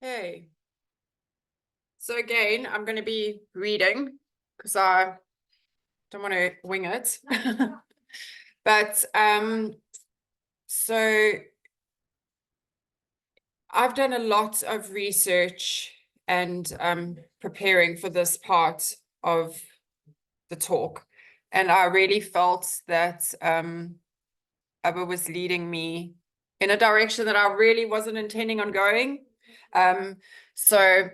Hey. So again, I'm going to be reading because I don't want to wing it. But so I've done a lot of research and preparing for this part of the talk. And I really felt that Abba was leading me in a direction that I really wasn't intending on going. So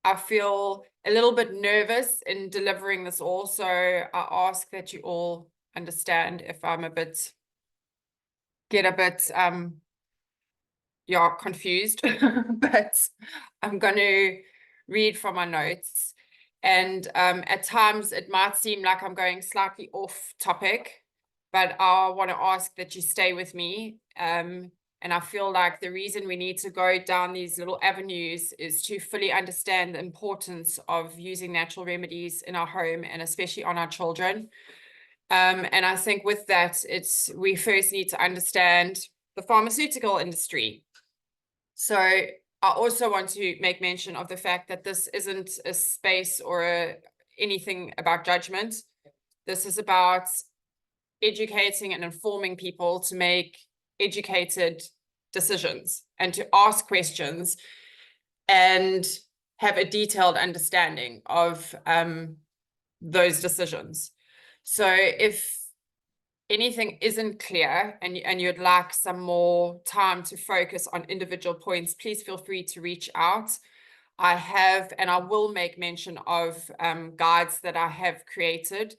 I feel a little bit nervous in delivering this all, so I ask that you all understand if I'm get a bit confused, but I'm going to read from my notes. And at times it might seem like I'm going slightly off topic, but I want to ask that you stay with me. And I feel like the reason we need to go down these little avenues is to fully understand the importance of using natural remedies in our home and especially on our children. And I think with that, we first need to understand the pharmaceutical industry. So I also want to make mention of the fact that this isn't a space or anything about judgment. This is about educating and informing people to make educated decisions and to ask questions and have a detailed understanding of those decisions. So if anything isn't clear and you'd like some more time to focus on individual points, please feel free to reach out. I have, and I will make mention of guides that I have created.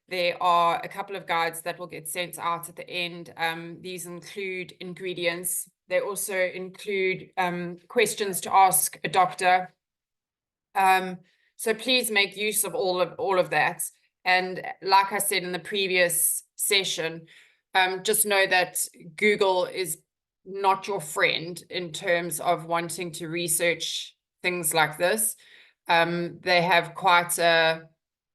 There are a couple of guides that will get sent out at the end. These include ingredients. They also include questions to ask a doctor. So please make use of all of that. And like I said in the previous session, just know that Google is not your friend in terms of wanting to research things like this. They have quite a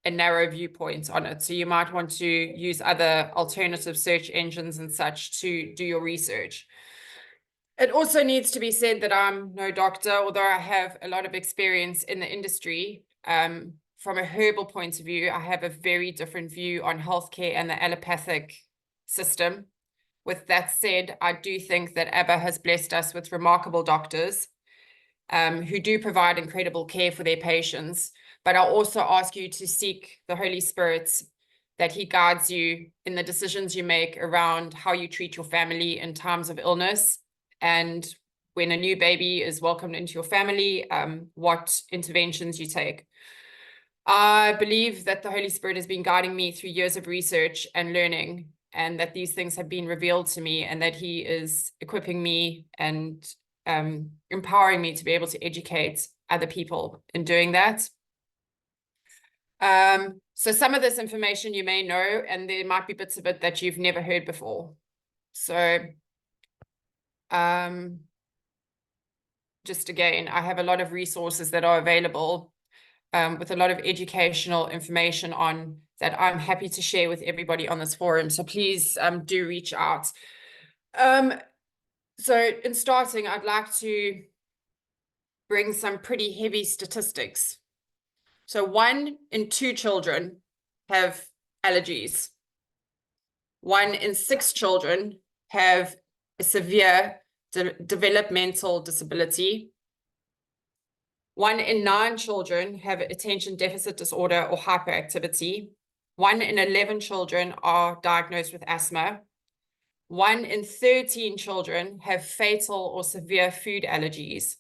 narrow viewpoint on it. So you might want to use other alternative search engines and such to do your research. It also needs to be said that I'm no doctor, although I have a lot of experience in the industry. From a herbal point of view, I have a very different view on healthcare and the allopathic system. With that said, I do think that Abba has blessed us with remarkable doctors who do provide incredible care for their patients. But I'll also ask you to seek the Holy Spirit, that he guides you in the decisions you make around how you treat your family in times of illness, and when a new baby is welcomed into your family, what interventions you take. I believe that the Holy Spirit has been guiding me through years of research and learning, and that these things have been revealed to me, and that he is equipping me and empowering me to be able to educate other people in doing that. So some of this information you may know, and there might be bits of it that you've never heard before. So just again, I have a lot of resources that are available with a lot of educational information on that I'm happy to share with everybody on this forum. So please do reach out. So in starting, I'd like to bring some pretty heavy statistics. So 1 in 2 children have allergies. 1 in 6 children have a severe developmental disability. 1 in 9 children have attention deficit disorder or hyperactivity. 1 in 11 children are diagnosed with asthma. 1 in 13 children have fatal or severe food allergies.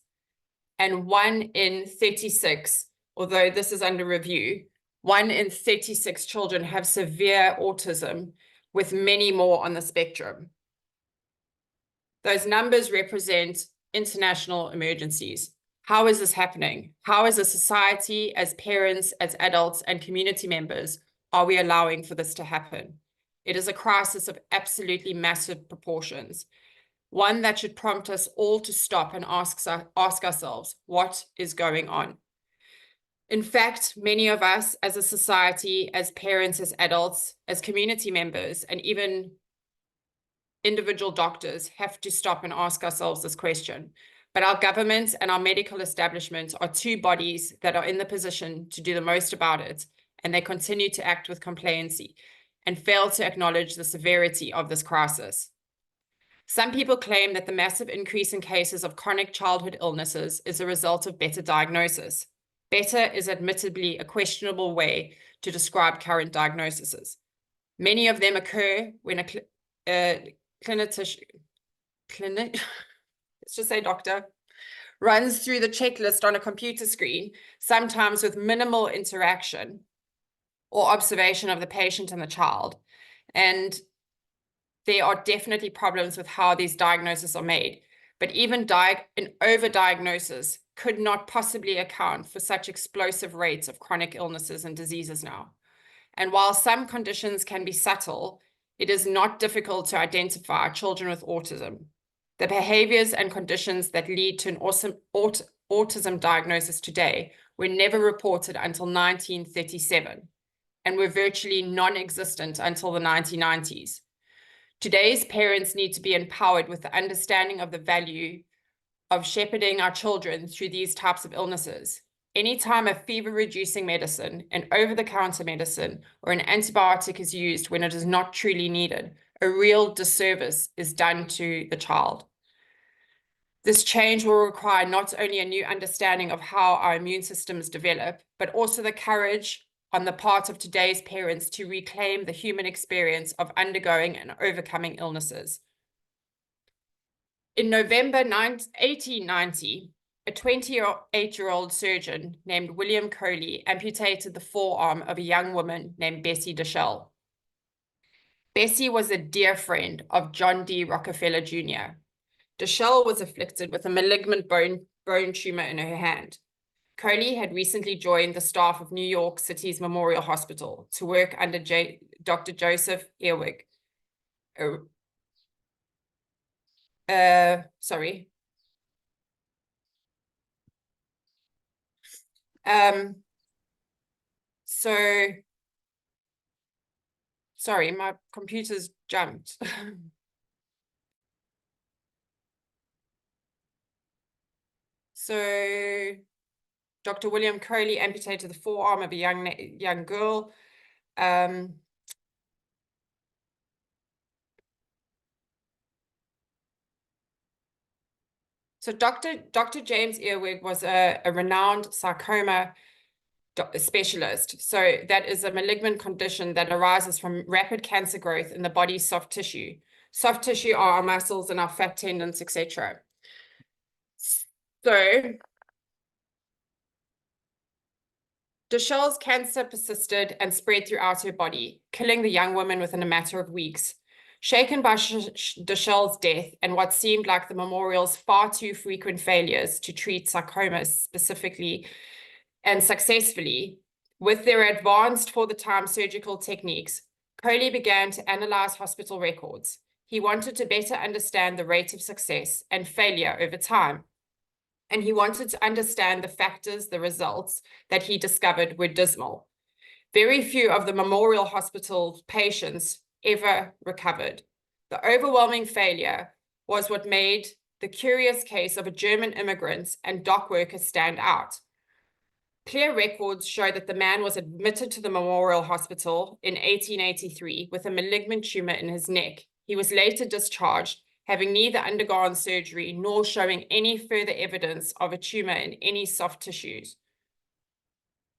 And 1 in 36, although this is under review, 1 in 36 children have severe autism, with many more on the spectrum. Those numbers represent international emergencies. How is this happening? How, as a society, as parents, as adults, and community members, are we allowing for this to happen? It is a crisis of absolutely massive proportions, one that should prompt us all to stop and ask ourselves, what is going on? In fact, many of us as a society, as parents, as adults, as community members, and even individual doctors have to stop and ask ourselves this question. But our government and our medical establishment are two bodies that are in the position to do the most about it, and they continue to act with complacency and fail to acknowledge the severity of this crisis. Some people claim that the massive increase in cases of chronic childhood illnesses is a result of better diagnosis. Better is admittedly a questionable way to describe current diagnoses. Many of them occur when a let's just say doctor, runs through the checklist on a computer screen, sometimes with minimal interaction or observation of the patient and the child. And there are definitely problems with how these diagnoses are made, but even an overdiagnosis could not possibly account for such explosive rates of chronic illnesses and diseases now. And while some conditions can be subtle, it is not difficult to identify children with autism. The behaviors and conditions that lead to an autism diagnosis today were never reported until 1937 and were virtually non-existent until the 1990s. Today's parents need to be empowered with the understanding of the value of shepherding our children through these types of illnesses. Anytime a fever-reducing medicine, an over-the-counter medicine, or an antibiotic is used when it is not truly needed, a real disservice is done to the child. This change will require not only a new understanding of how our immune systems develop, but also the courage on the part of today's parents to reclaim the human experience of undergoing and overcoming illnesses. In November 1890, a 28-year-old surgeon named William Coley amputated the forearm of a young woman named Bessie Deschelle. Bessie was a dear friend of John D. Rockefeller Jr. Deschelle was afflicted with a malignant bone tumor in her hand. Coley had recently joined the staff of New York City's Memorial Hospital to work under Dr. Joseph YHVH. Sorry, my computer's jumped. So Dr. William Coley amputated the forearm of a young girl. So Dr. James YHVH was a renowned sarcoma specialist. So that is a malignant condition that arises from rapid cancer growth in the body's soft tissue. Soft tissue are our muscles and our fat tendons, etc. So Deschelle's cancer persisted and spread throughout her body, killing the young woman within a matter of weeks. Shaken by Deschelle's death and what seemed like the memorial's far too frequent failures to treat sarcomas specifically and successfully, with their advanced for the time surgical techniques, Coley began to analyze hospital records. He wanted to better understand the rate of success and failure over time. And he wanted to understand the factors, the results that he discovered were dismal. Very few of the Memorial Hospital patients ever recovered. The overwhelming failure was what made the curious case of a German immigrant and dock worker stand out. Clear records show that the man was admitted to the Memorial Hospital in 1883 with a malignant tumor in his neck. He was later discharged, having neither undergone surgery nor showing any further evidence of a tumor in any soft tissues.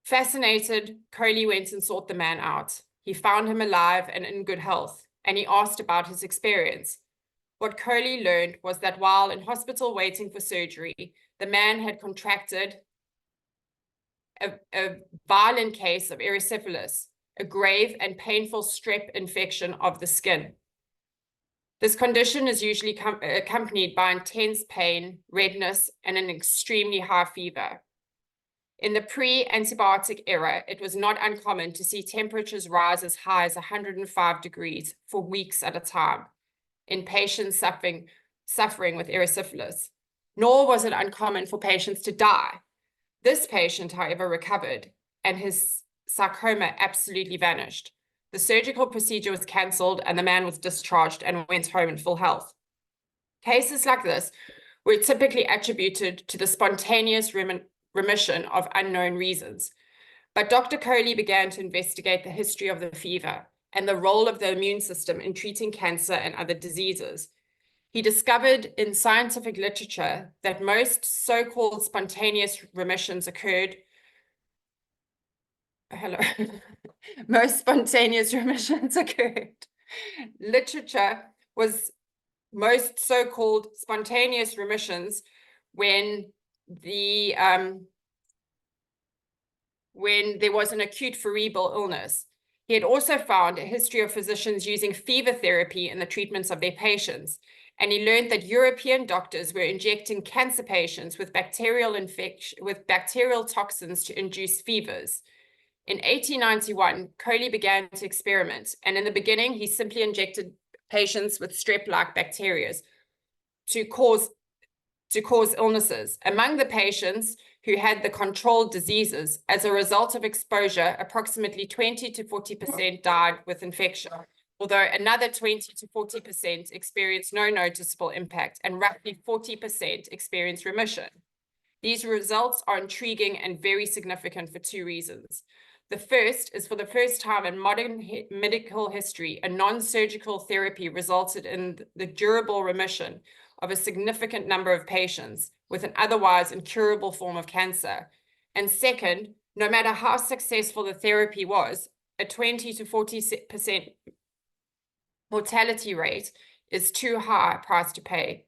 Fascinated, Coley went and sought the man out. He found him alive and in good health, and he asked about his experience. What Coley learned was that while in hospital waiting for surgery, the man had contracted a violent case of erysipelas, a grave and painful strep infection of the skin. This condition is usually accompanied by intense pain, redness, and an extremely high fever. In the pre-antibiotic era, it was not uncommon to see temperatures rise as high as 105 degrees for weeks at a time in patients suffering with erysipelas, nor was it uncommon for patients to die. This patient, however, recovered, and his sarcoma absolutely vanished. The surgical procedure was cancelled, and the man was discharged and went home in full health. Cases like this were typically attributed to the spontaneous remission of unknown reasons. But Dr. Coley began to investigate the history of the fever and the role of the immune system in treating cancer and other diseases. He discovered in scientific literature that most so-called spontaneous remissions occurred. Most spontaneous remissions occurred. Literature was most so-called spontaneous remissions when there was an acute cerebral illness. He had also found a history of physicians using fever therapy in the treatments of their patients, and he learned that European doctors were injecting cancer patients with bacterial toxins to induce fevers. In 1891, Coley began to experiment, and in the beginning, he simply injected patients with strep-like bacteria to cause illnesses. Among the patients who had the controlled diseases, as a result of exposure, approximately 20 to 40% died with infection, although another 20 to 40% experienced no noticeable impact, and roughly 40% experienced remission. These results are intriguing and very significant for two reasons. The first is, for the first time in modern medical history, a non-surgical therapy resulted in the durable remission of a significant number of patients with an otherwise incurable form of cancer. And second, no matter how successful the therapy was, a 20 to 40% mortality rate is too high a price to pay.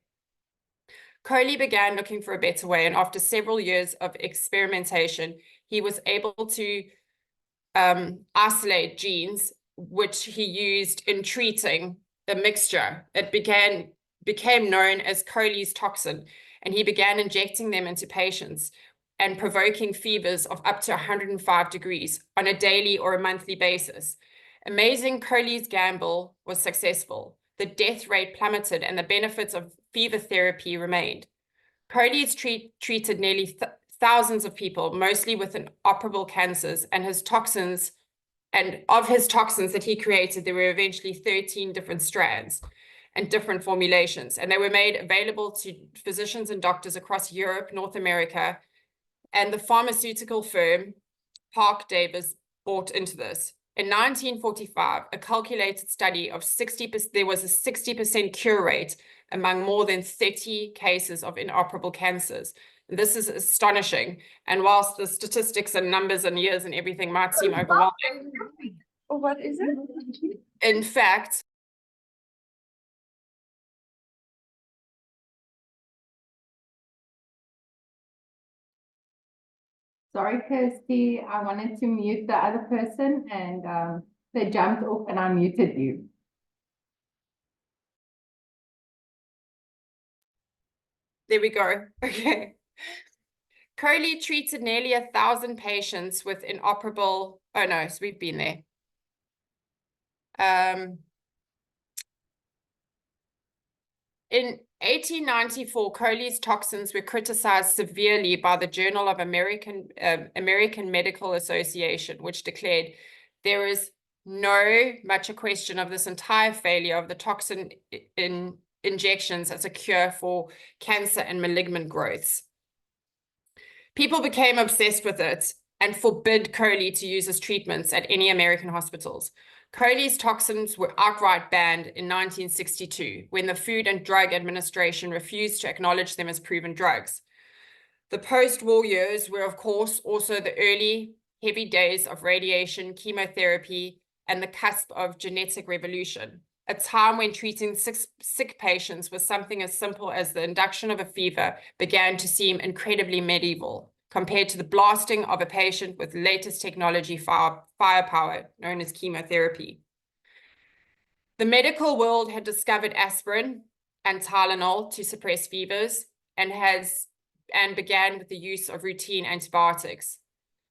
Coley began looking for a better way, and after several years of experimentation, he was able to isolate genes, which he used in treating the mixture. It became known as Coley's toxin, and he began injecting them into patients and provoking fevers of up to 105 degrees on a daily or a monthly basis. Amazing, Coley's gamble was successful. The death rate plummeted and the benefits of fever therapy remained. Coley's treated nearly thousands of people, mostly with inoperable cancers, and of his toxins that he created, there were eventually 13 different strands and different formulations, and they were made available to physicians and doctors across Europe, North America, and the pharmaceutical firm Park Davis bought into this. In 1945, a calculated study of 60%, there was a 60% cure rate among more than 30 cases of inoperable cancers. This is astonishing. And whilst the statistics and numbers and years and everything might seem overwhelming, what is it? in fact, sorry, Kirsty, I wanted to mute the other person and they jumped off and I muted you. There we go. Okay. Coley treated nearly 1,000 patients with inoperable, oh no, so we've been there. In 1894, Coley's toxins were criticized severely by the Journal of American Medical Association, which declared there is much a question of this entire failure of the toxin injections as a cure for cancer and malignant growths. People became obsessed with it and forbid Coley to use his treatments at any American hospitals. Coley's toxins were outright banned in 1962 when the Food and Drug Administration refused to acknowledge them as proven drugs. The post-war years were, of course, also the early heavy days of radiation, chemotherapy, and the cusp of genetic revolution, a time when treating sick patients with something as simple as the induction of a fever began to seem incredibly medieval compared to the blasting of a patient with latest technology firepower known as chemotherapy. The medical world had discovered aspirin and Tylenol to suppress fevers and began with the use of routine antibiotics.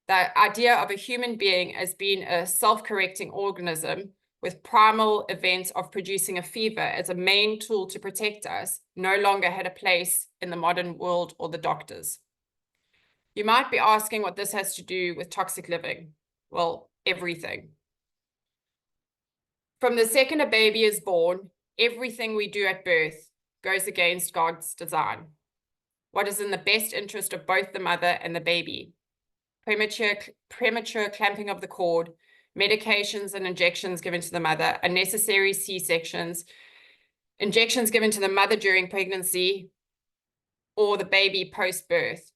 The idea of a human being as being a self-correcting organism with primal event of producing a fever as a main tool to protect us no longer had a place in the modern world or the doctors. You might be asking what this has to do with toxic living. Well, everything. From the second a baby is born, everything we do at birth goes against God's design. what is in the best interest of both the mother and the baby. Premature clamping of the cord, medications and injections given to the mother, unnecessary C-sections, injections given to the mother during pregnancy or the baby post-birth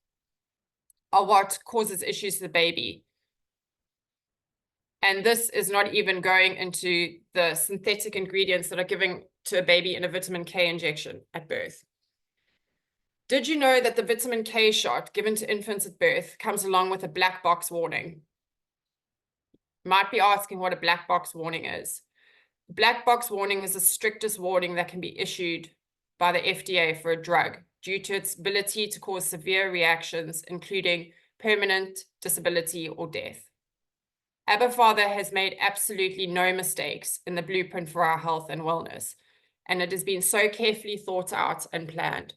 are what causes issues to the baby. And this is not even going into the synthetic ingredients that are given to a baby in a vitamin K injection at birth. Did you know that the vitamin K shot given to infants at birth comes along with a black box warning? You might be asking what a black box warning is. The black box warning is the strictest warning that can be issued by the FDA for a drug due to its ability to cause severe reactions, including permanent disability or death. Abba Father has made absolutely no mistakes in the blueprint for our health and wellness, and it has been so carefully thought out and planned.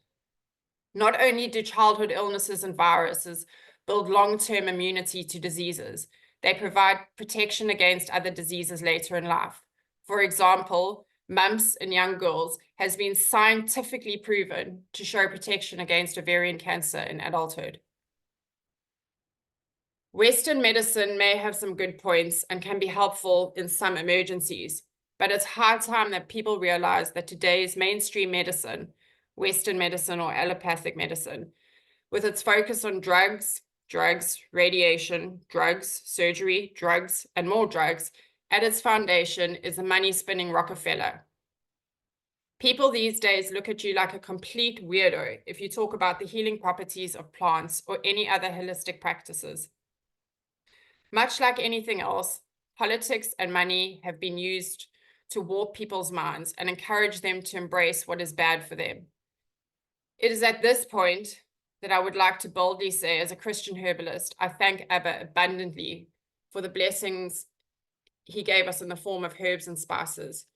Not only do childhood illnesses and viruses build long-term immunity to diseases, they provide protection against other diseases later in life. For example, mumps in young girls has been scientifically proven to show protection against ovarian cancer in adulthood. Western medicine may have some good points and can be helpful in some emergencies, but it's high time that people realize that today's mainstream medicine, Western medicine or allopathic medicine, with its focus on drugs, radiation, drugs, surgery, drugs, and more drugs, at its foundation is a money-spinning Rockefeller. People these days look at you like a complete weirdo if you talk about the healing properties of plants or any other holistic practices. Much like anything else, politics and money have been used to warp people's minds and encourage them to embrace what is bad for them. It is at this point that I would like to boldly say, as a Christian herbalist, I thank Abba abundantly for the blessings he gave us in the form of herbs and spices.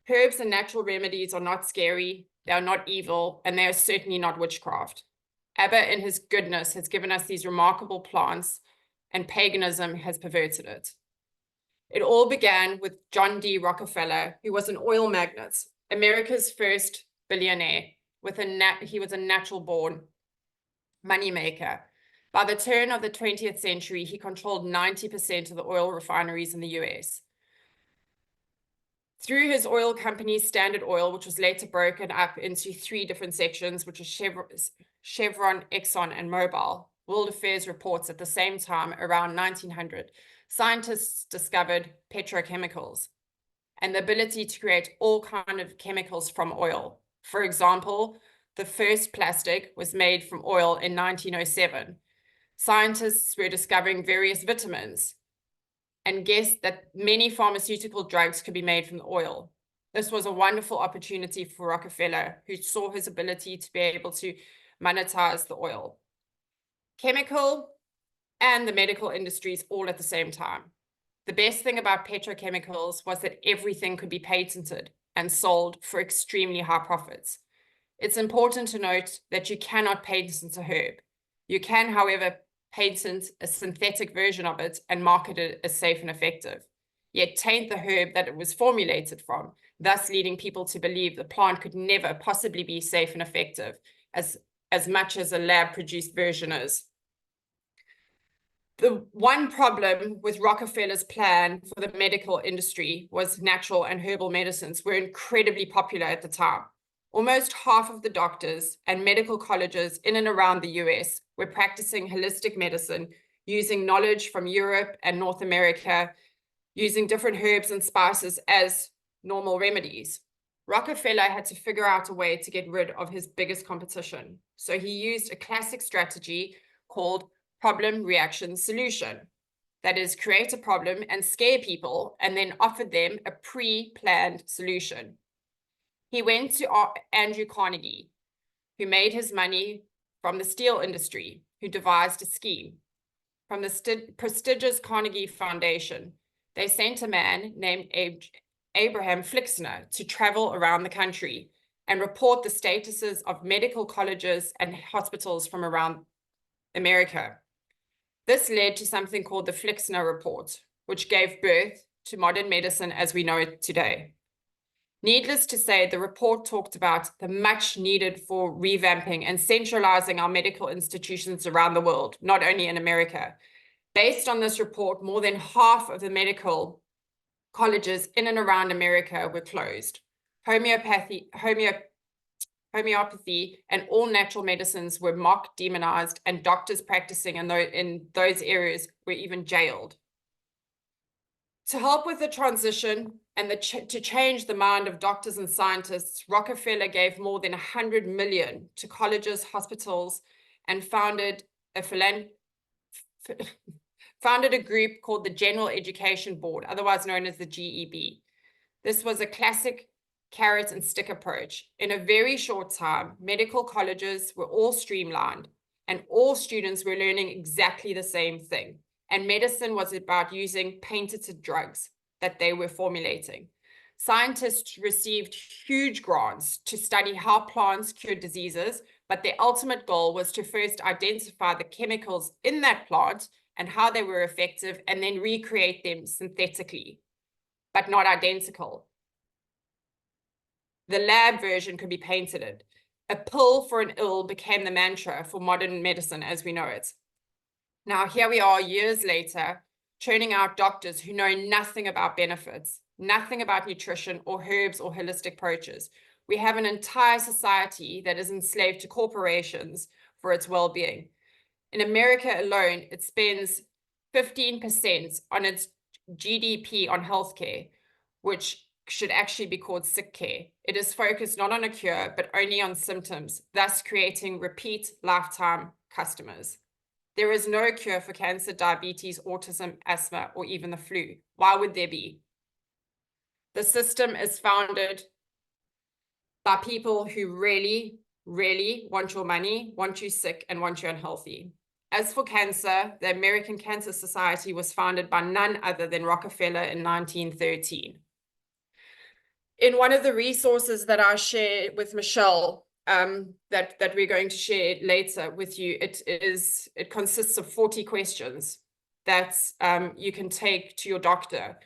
Herbs and natural remedies are not scary, they are not evil, and they are certainly not witchcraft. Abba, in his goodness, has given us these remarkable plants, and paganism has perverted it. It all began with John D. Rockefeller, who was an oil magnate, America's first billionaire. He was a natural-born moneymaker. By the turn of the 20th century, he controlled 90% of the oil refineries in the US. Through his oil company, Standard Oil, which was later broken up into 3 different sections, which was Chevron, Exxon, and Mobil, World Affairs reports at the same time, around 1900, scientists discovered petrochemicals and the ability to create all kinds of chemicals from oil. For example, the first plastic was made from oil in 1907. Scientists were discovering various vitamins and guessed that many pharmaceutical drugs could be made from the oil. This was a wonderful opportunity for Rockefeller, who saw his ability to be able to monetize the oil. Chemical and the medical industries all at the same time. The best thing about petrochemicals was that everything could be patented and sold for extremely high profits. It's important to note that you cannot patent a herb. You can, however, patent a synthetic version of it and market it as safe and effective, yet taint the herb that it was formulated from, thus leading people to believe the plant could never possibly be safe and effective as much as a lab-produced version is. The one problem with Rockefeller's plan for the medical industry was natural and herbal medicines were incredibly popular at the time. Almost half of the doctors and medical colleges in and around the US were practicing holistic medicine using knowledge from Europe and North America, using different herbs and spices as normal remedies. Rockefeller had to figure out a way to get rid of his biggest competition. So he used a classic strategy called problem, reaction, solution. That is, create a problem and scare people and then offer them a pre-planned solution. He went to Andrew Carnegie, who made his money from the steel industry, who devised a scheme. From the prestigious Carnegie Foundation, they sent a man named Abraham Flixner to travel around the country and report the statuses of medical colleges and hospitals from around America. This led to something called the Flixner Report, which gave birth to modern medicine as we know it today. Needless to say, the report talked about the much needed for revamping and centralizing our medical institutions around the world, not only in America. Based on this report, more than half of the medical colleges in and around America were closed. Homeopathy, and all natural medicines were mock demonized, and doctors practicing in those areas were even jailed. To help with the transition and to change the mind of doctors and scientists, Rockefeller gave more than $100 million to colleges, hospitals, and founded a group called the General Education Board, otherwise known as the GEB. This was a classic carrot and stick approach. In a very short time, medical colleges were all streamlined, and all students were learning exactly the same thing. And medicine was about using patented drugs that they were formulating. Scientists received huge grants to study how plants cure diseases, but their ultimate goal was to first identify the chemicals in that plant and how they were effective, and then recreate them synthetically, but not identical. The lab version could be patented. A pill for an ill became the mantra for modern medicine as we know it. Now, here we are years later, churning out doctors who know nothing about benefits, nothing about nutrition or herbs or holistic approaches. We have an entire society that is enslaved to corporations for its well-being. In America alone, it spends 15% on its GDP on healthcare, which should actually be called sick care. It is focused not on a cure, but only on symptoms, thus creating repeat lifetime customers. There is no cure for cancer, diabetes, autism, asthma, or even the flu. Why would there be? The system is founded by people who really, really want your money, want you sick, and want you unhealthy. As for cancer, the American Cancer Society was founded by none other than Rockefeller in 1913. In one of the resources that I share with Michelle, that we're going to share later with you, it consists of 40 questions that you can take to your doctor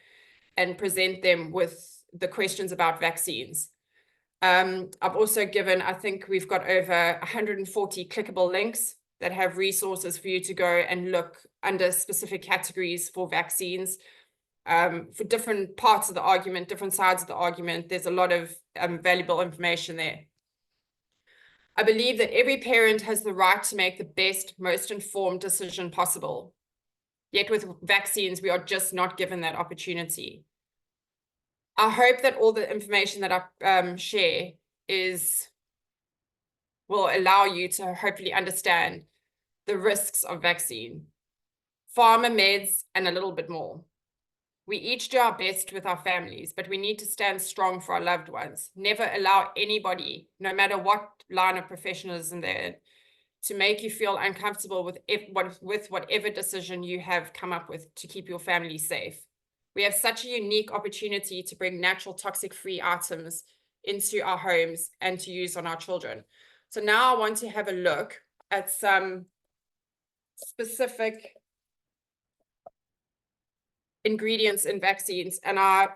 and present them with the questions about vaccines. I've also given, I think we've got over 140 clickable links that have resources for you to go and look under specific categories for vaccines. For different parts of the argument, different sides of the argument, there's a lot of valuable information there. I believe that every parent has the right to make the best, most informed decision possible. Yet with vaccines, we are just not given that opportunity. I hope that all the information that I share will allow you to hopefully understand the risks of vaccine, pharma, meds, and a little bit more. We each do our best with our families, but we need to stand strong for our loved ones. Never allow anybody, no matter what line of professionalism they're in, to make you feel uncomfortable with whatever decision you have come up with to keep your family safe. We have such a unique opportunity to bring natural toxic-free items into our homes and to use on our children. So now I want to have a look at some specific ingredients in vaccines, and I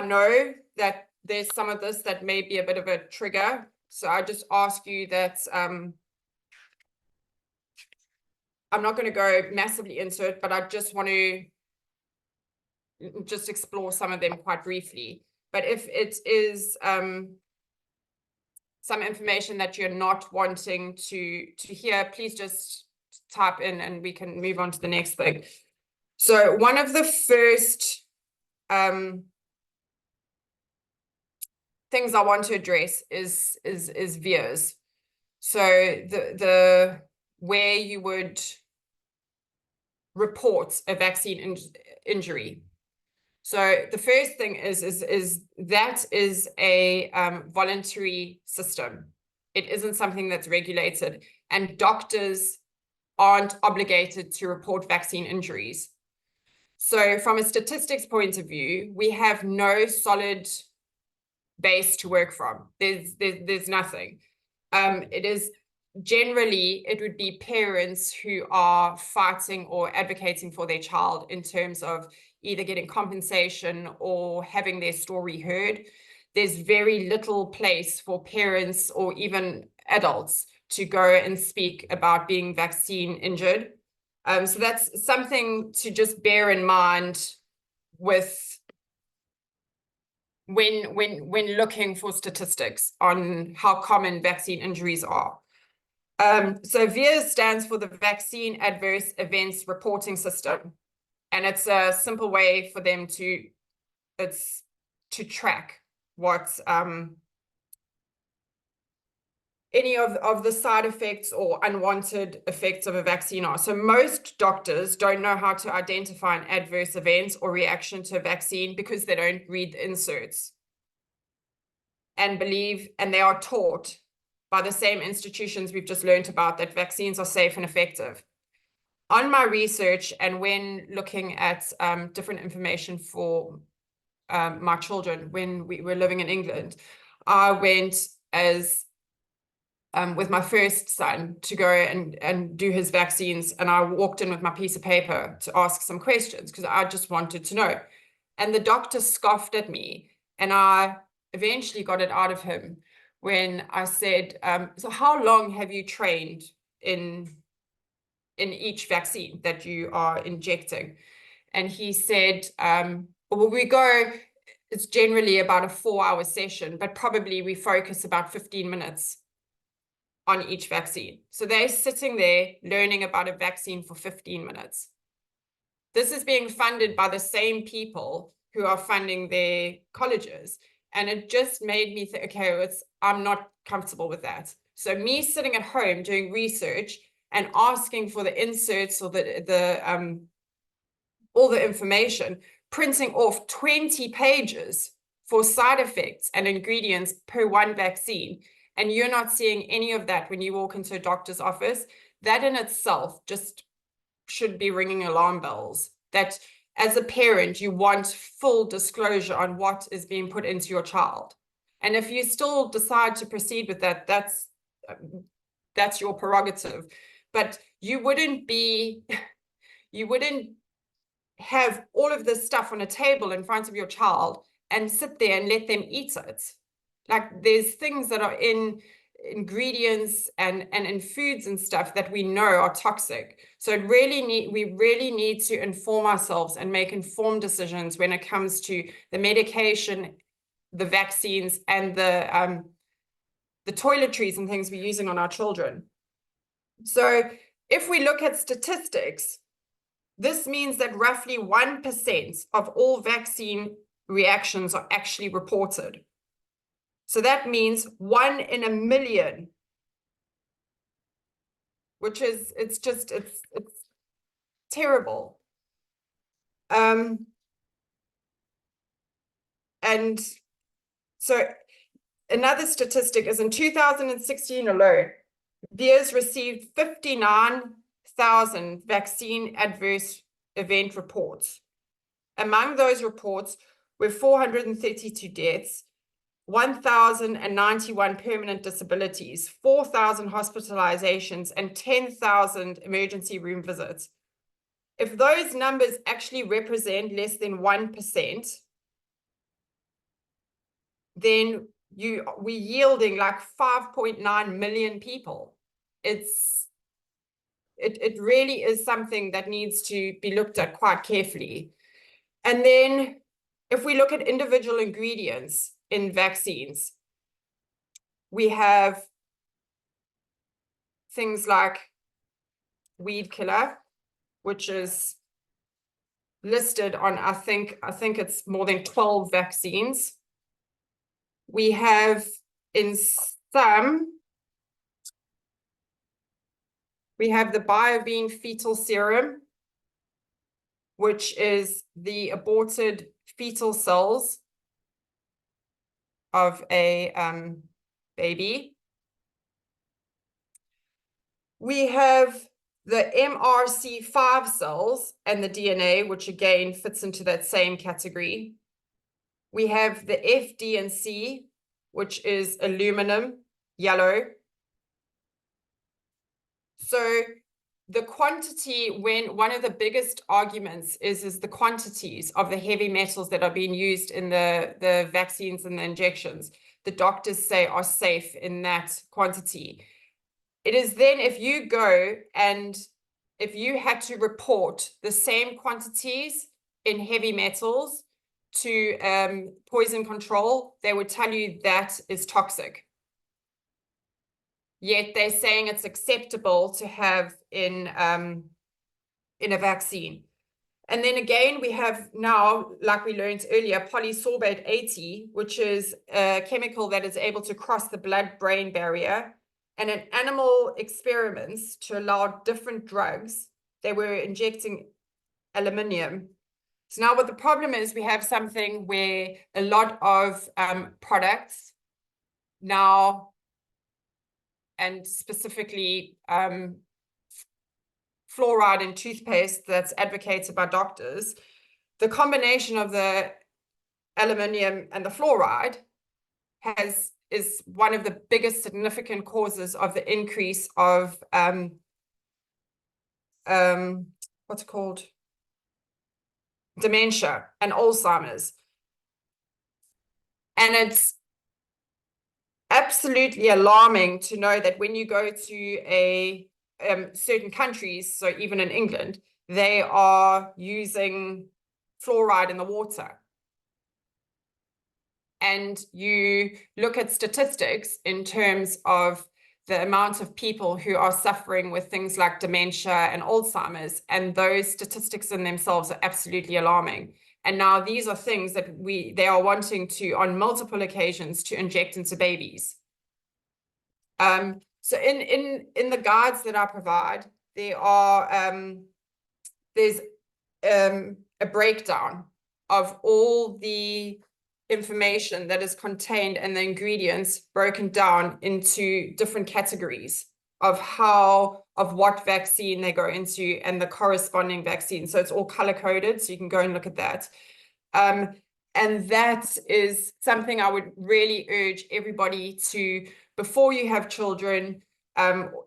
know that there's some of this that may be a bit of a trigger, so I just ask you that I'm not going to go massively into it, but I just want to just explore some of them quite briefly. But if it is some information that you're not wanting to hear, please just type in and we can move on to the next thing. So one of the first things I want to address is YHVH'S. So the where you would report a vaccine injury. So the first thing is that is a voluntary system. It isn't something that's regulated, and doctors aren't obligated to report vaccine injuries. So from a statistics point of view, we have no solid base to work from. There's nothing. It is generally it would be parents who are fighting or advocating for their child in terms of either getting compensation or having their story heard. There's very little place for parents or even adults to go and speak about being vaccine injured. So that's something to just bear in mind with when looking for statistics on how common vaccine injuries are. So VAERS stands for the Vaccine Adverse Events Reporting System, and it's a simple way for them to track what any of the side effects or unwanted effects of a vaccine are. So most doctors don't know how to identify an adverse event or reaction to a vaccine because they don't read the inserts and they are taught by the same institutions we've just learned about that vaccines are safe and effective. On my research and when looking at different information for my children when we were living in England, I went as with my first son to go and do his vaccines, and I walked in with my piece of paper to ask some questions because I just wanted to know. And the doctor scoffed at me, and I eventually got it out of him when I said, so how long have you trained in each vaccine that you are injecting? And he said, well, it's generally about a 4-hour session, but probably we focus about 15 minutes on each vaccine. So they're sitting there learning about a vaccine for 15 minutes. This is being funded by the same people who are funding their colleges. And it just made me think, okay, I'm not comfortable with that. So me sitting at home doing research and asking for the inserts or all the information, printing off 20 pages for side effects and ingredients per one vaccine, and you're not seeing any of that when you walk into a doctor's office, that in itself just should be ringing alarm bells. That as a parent, you want full disclosure on what is being put into your child. And if you still decide to proceed with that, that's your prerogative. But you wouldn't have all of this stuff on a table in front of your child and sit there and let them eat it. Like there's things that are in ingredients and in foods and stuff that we know are toxic. So we really need to inform ourselves and make informed decisions when it comes to the medication, the vaccines, and the toiletries and things we're using on our children. So if we look at statistics, this means that roughly 1% of all vaccine reactions are actually reported. So that means 1 in a million, which is, it's terrible. And so another statistic is in 2016 alone, VAERS received 59,000 vaccine adverse event reports. Among those reports were 432 deaths, 1,091 permanent disabilities, 4,000 hospitalizations, and 10,000 emergency room visits. If those numbers actually represent less than 1%, then we're yielding like 5.9 million people. It really is something that needs to be looked at quite carefully. And then if we look at individual ingredients in vaccines, we have things like weed killer, which is listed on, I think it's more than 12 vaccines. We have we have the Biovine fetal serum, which is the aborted fetal cells of a baby. We have the MRC5 cells and the DNA, which again fits into that same category. We have the F, D, and C, which is aluminum, yellow. So the quantity, when one of the biggest arguments is the quantities of the heavy metals that are being used in the vaccines and the injections, the doctors say are safe in that quantity. It is then if you go and if you had to report the same quantities in heavy metals to poison control, they would tell you that is toxic. Yet they're saying it's acceptable to have in a vaccine. And then again, we have now, like we learned earlier, polysorbate 80, which is a chemical that is able to cross the blood-brain barrier. And in animal experiments to allow different drugs, they were injecting aluminium. So now what the problem is, we have something where a lot of products now, and specifically fluoride in toothpaste that's advocated by doctors, the combination of the aluminium and the fluoride is one of the biggest significant causes of the increase of what's it called? Dementia and Alzheimer's. And it's absolutely alarming to know that when you go to certain countries, so even in England, they are using fluoride in the water. And you look at statistics in terms of the amount of people who are suffering with things like dementia and Alzheimer's, and those statistics in themselves are absolutely alarming. And now these are things that they are wanting to, on multiple occasions, to inject into babies. So in the guides that I provide, there's a breakdown of all the information that is contained and the ingredients broken down into different categories of what vaccine they go into and the corresponding vaccine. So it's all color coded, so you can go and look at that. And that is something I would really urge everybody to, before you have children,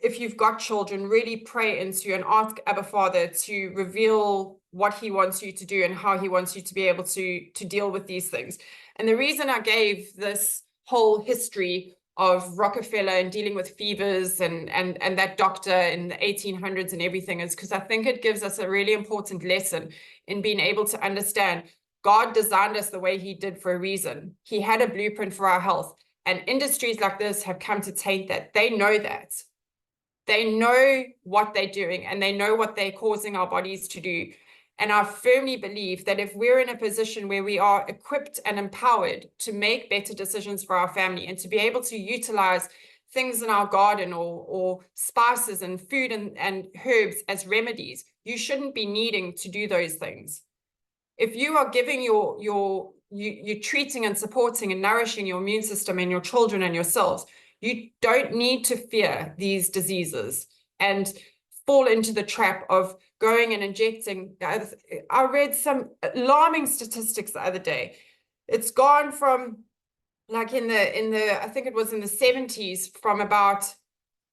if you've got children, really pray into and ask Abba Father to reveal what he wants you to do and how he wants you to be able to deal with these things. And the reason I gave this whole history of Rockefeller and dealing with fevers and that doctor in the 1800s and everything is because I think it gives us a really important lesson in being able to understand God designed us the way he did for a reason. He had a blueprint for our health. And industries like this have come to taint that. They know that. They know what they're doing and they know what they're causing our bodies to do. And I firmly believe that if we're in a position where we are equipped and empowered to make better decisions for our family and to be able to utilize things in our garden or spices and food and herbs as remedies, you shouldn't be needing to do those things. If you are giving you're treating and supporting and nourishing your immune system and your children and yourselves, you don't need to fear these diseases and fall into the trap of going and injecting. I read some alarming statistics the other day. It's gone from like in the I think it was in the 70s from about,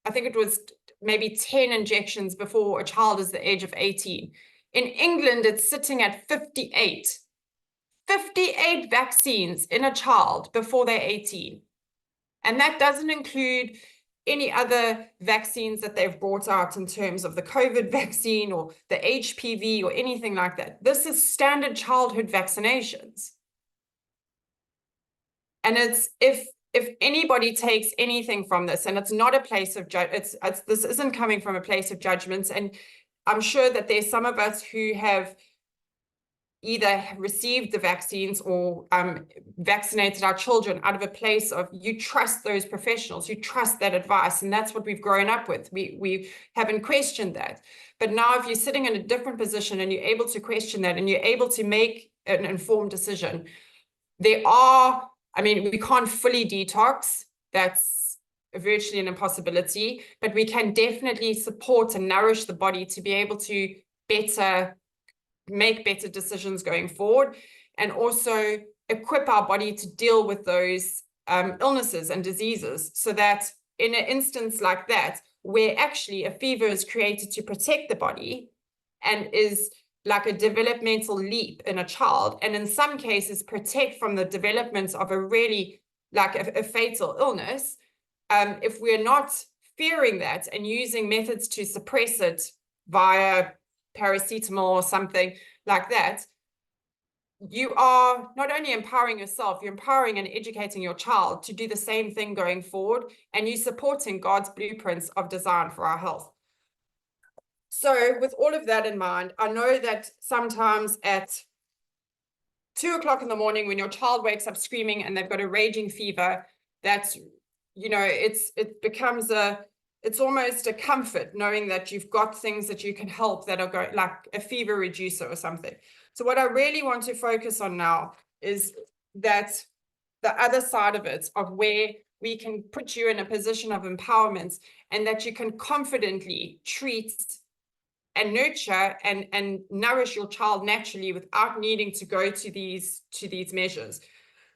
I think it was maybe 10 injections before a child is the age of 18. In England, it's sitting at 58. 58 vaccines in a child before they're 18. And that doesn't include any other vaccines that they've brought out in terms of the COVID vaccine or the HPV or anything like that. This is standard childhood vaccinations. And it's if anybody takes anything from this, and it's not a place of this isn't coming from a place of judgments. And I'm sure that there's some of us who have either received the vaccines or vaccinated our children out of a place of you trust those professionals, you trust that advice, and that's what we've grown up with. We haven't questioned that. But now if you're sitting in a different position and you're able to question that and you're able to make an informed decision, we can't fully detox. That's virtually an impossibility, but we can definitely support and nourish the body to be able to make better decisions going forward, and also equip our body to deal with those illnesses and diseases, so that in an instance like that, where actually a fever is created to protect the body and is like a developmental leap in a child, and in some cases protect from the development of a really like a fatal illness. If we're not fearing that and using methods to suppress it via paracetamol or something like that, you are not only empowering yourself, you're empowering and educating your child to do the same thing going forward, and you're supporting God's blueprints of design for our health. So with all of that in mind, I know that sometimes at 2 o'clock in the morning, when your child wakes up screaming and they've got a raging fever, that's, you know, it becomes it's almost a comfort knowing that you've got things that you can help that are going, like a fever reducer or something. So what I really want to focus on now is that the other side of it, of where we can put you in a position of empowerment, and that you can confidently treat and nurture and nourish your child naturally without needing to go to these measures.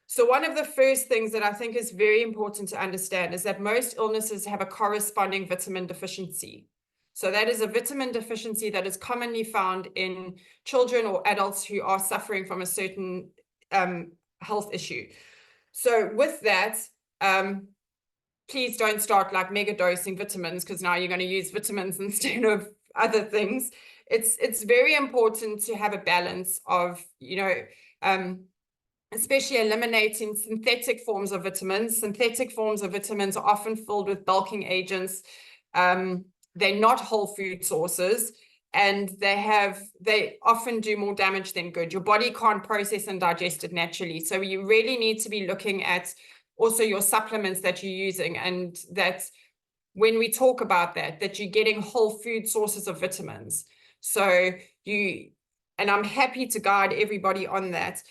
So one of the first things that I think is very important to understand is that most illnesses have a corresponding vitamin deficiency. So that is a vitamin deficiency that is commonly found in children or adults who are suffering from a certain health issue. So with that, please don't start like mega dosing vitamins, because now you're going to use vitamins instead of other things. It's very important to have a balance of, you know, especially eliminating synthetic forms of vitamins. Synthetic forms of vitamins are often filled with bulking agents. They're not whole food sources, and they often do more damage than good. Your body can't process and digest it naturally. So you really need to be looking at also your supplements that you're using, and that when we talk about that you're getting whole food sources of vitamins. So and I'm happy to guide everybody on that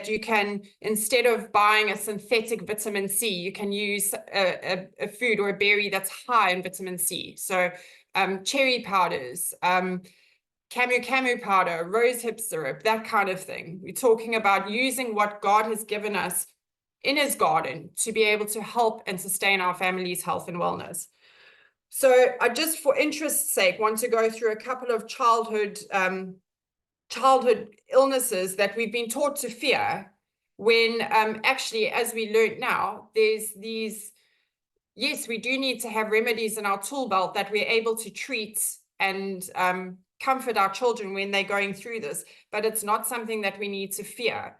you can, instead of buying a synthetic vitamin C, you can use a food or a berry that's high in vitamin C. So cherry powders, camu powder, rosehip syrup, that kind of thing. We're talking about using what God has given us in his garden to be able to help and sustain our family's health and wellness. So I just, for interest's sake, want to go through a couple of childhood illnesses that we've been taught to fear, when actually, as we learned now, there's these, yes, we do need to have remedies in our tool belt that we're able to treat and comfort our children when they're going through this, but it's not something that we need to fear.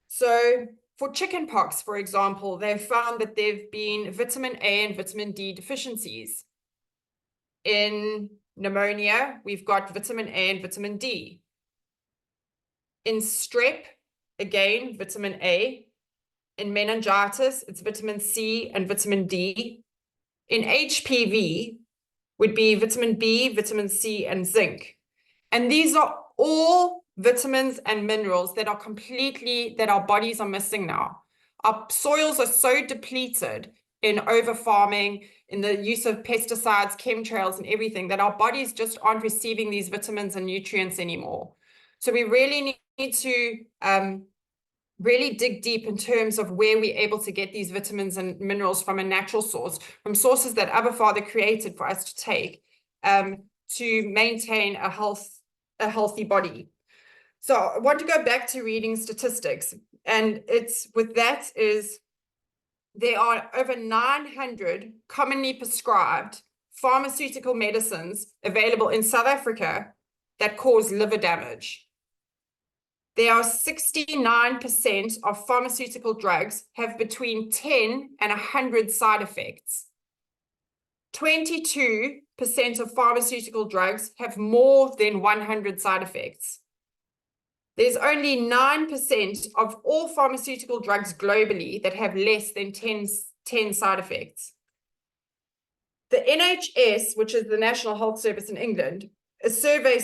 So for chickenpox, for example, they've found that there've been vitamin A and vitamin D deficiencies. In pneumonia, we've got vitamin A and vitamin D. In strep, again, vitamin A. In meningitis, it's vitamin C and vitamin D. In HPV, would be vitamin B, vitamin C, and zinc. And these are all vitamins and minerals that our bodies are missing now. Our soils are so depleted in over farming, in the use of pesticides, chemtrails, and everything, that our bodies just aren't receiving these vitamins and nutrients anymore. So we really need to really dig deep in terms of where we're able to get these vitamins and minerals from a natural source, from sources that Abba Father created for us to take to maintain a healthy body. So I want to go back to reading statistics, and there are over 900 commonly prescribed pharmaceutical medicines available in South Africa that cause liver damage. There are 69% of pharmaceutical drugs have between 10 and 100 side effects. 22% of pharmaceutical drugs have more than 100 side effects. There's only 9% of all pharmaceutical drugs globally that have less than 10 side effects. The NHS, which is the National Health Service in England, a survey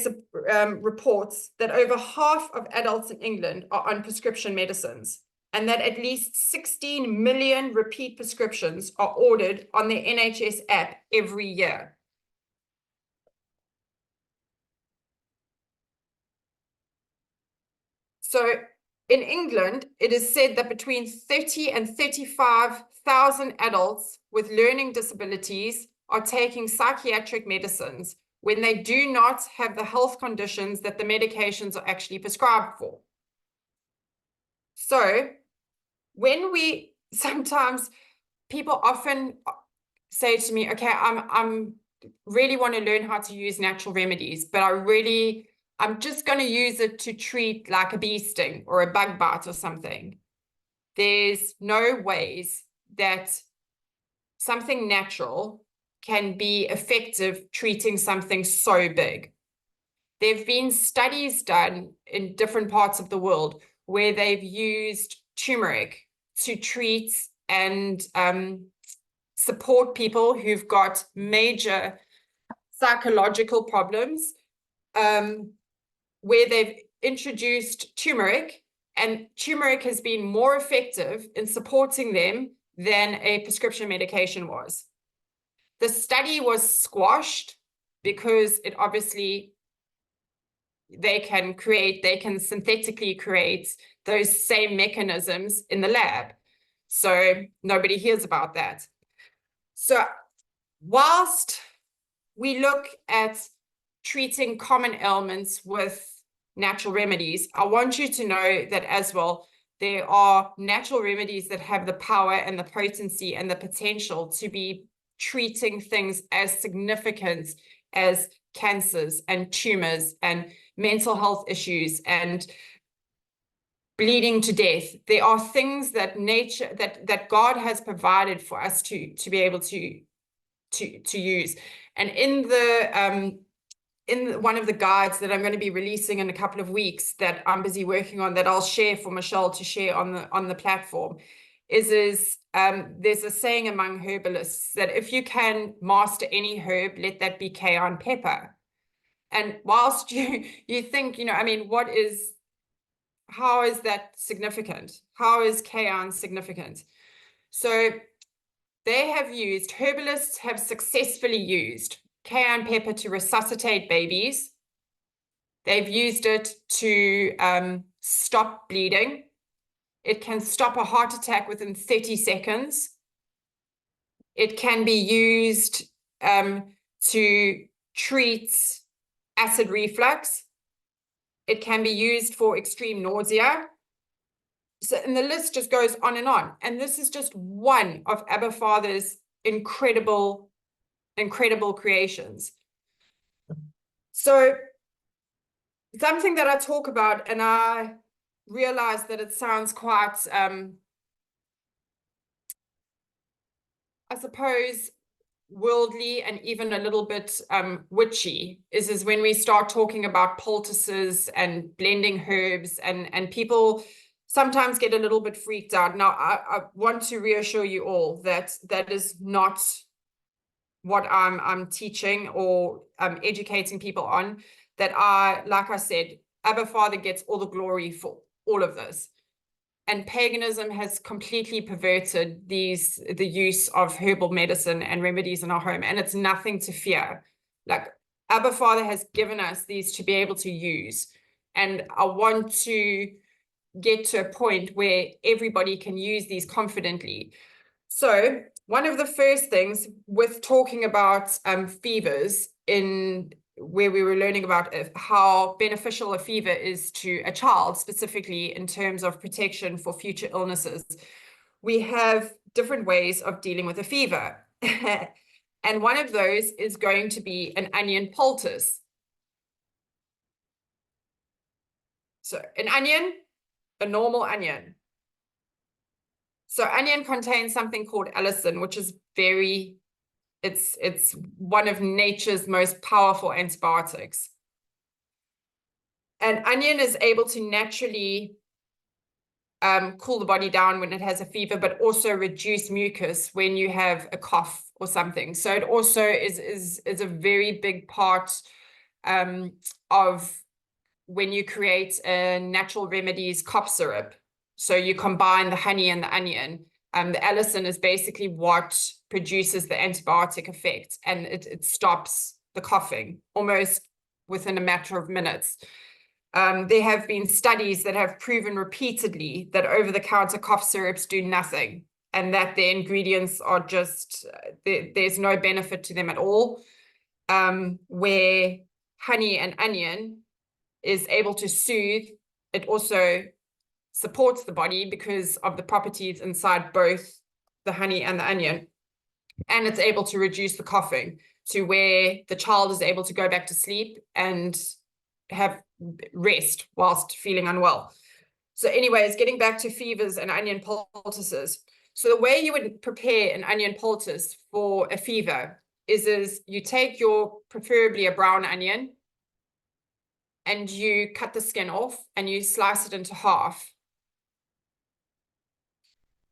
reports that over half of adults in England are on prescription medicines, and that at least 16 million repeat prescriptions are ordered on the NHS app every year. So in England, it is said that between 30 and 35,000 adults with learning disabilities are taking psychiatric medicines when they do not have the health conditions that the medications are actually prescribed for. So when sometimes people often say to me, okay, I'm really want to learn how to use natural remedies, but I'm just going to use it to treat like a bee sting or a bug bite or something. There's no ways that something natural can be effective treating something so big. There have been studies done in different parts of the world where they've used turmeric to treat and support people who've got major psychological problems, where they've introduced turmeric, and turmeric has been more effective in supporting them than a prescription medication was. The study was squashed because it obviously, they can synthetically create those same mechanisms in the lab. So nobody hears about that. So whilst we look at treating common ailments with natural remedies, I want you to know that as well, there are natural remedies that have the power and the potency and the potential to be treating things as significant as cancers and tumors and mental health issues and bleeding to death. There are things that nature, that God has provided for us to be able to use. And in one of the guides that I'm going to be releasing in a couple of weeks that I'm busy working on, that I'll share for Michelle to share on the platform, is there's a saying among herbalists that if you can master any herb, let that be cayenne pepper. And whilst you think, I mean, how is that significant? How is cayenne significant? So herbalists have successfully used cayenne pepper to resuscitate babies. They've used it to stop bleeding. It can stop a heart attack within 30 seconds. It can be used to treat acid reflux. It can be used for extreme nausea. So, and the list just goes on. And this is just one of Abba Father's incredible creations. So something that I talk about, and I realize that it sounds quite, I suppose, worldly and even a little bit witchy, is when we start talking about poultices and blending herbs, and people sometimes get a little bit freaked out. Now, I want to reassure you all that that is not what I'm teaching or educating people on. That like I said, Abba Father gets all the glory for all of this. And paganism has completely perverted the use of herbal medicine and remedies in our home, and it's nothing to fear. Like, Abba Father has given us these to be able to use, and I want to get to a point where everybody can use these confidently. So one of the first things with talking about fevers, where we were learning about how beneficial a fever is to a child, specifically in terms of protection for future illnesses, we have different ways of dealing with a fever. And one of those is going to be an onion poultice. So an onion, a normal onion. So onion contains something called allicin, which is it's one of nature's most powerful antibiotics. And onion is able to naturally cool the body down when it has a fever, but also reduce mucus when you have a cough or something. So it also is a very big part of when you create a natural remedies cough syrup. So you combine the honey and the onion. The allicin is basically what produces the antibiotic effect, and it stops the coughing almost within a matter of minutes. There have been studies that have proven repeatedly that over-the-counter cough syrups do nothing. and that the ingredients are just, there's no benefit to them at all. Where honey and onion is able to soothe, it also supports the body because of the properties inside both the honey and the onion. And it's able to reduce the coughing to where the child is able to go back to sleep and have rest whilst feeling unwell. So anyways, getting back to fevers and onion poultices. So the way you would prepare an onion poultice for a fever is you take your, preferably a brown onion, and you cut the skin off and you slice it into half.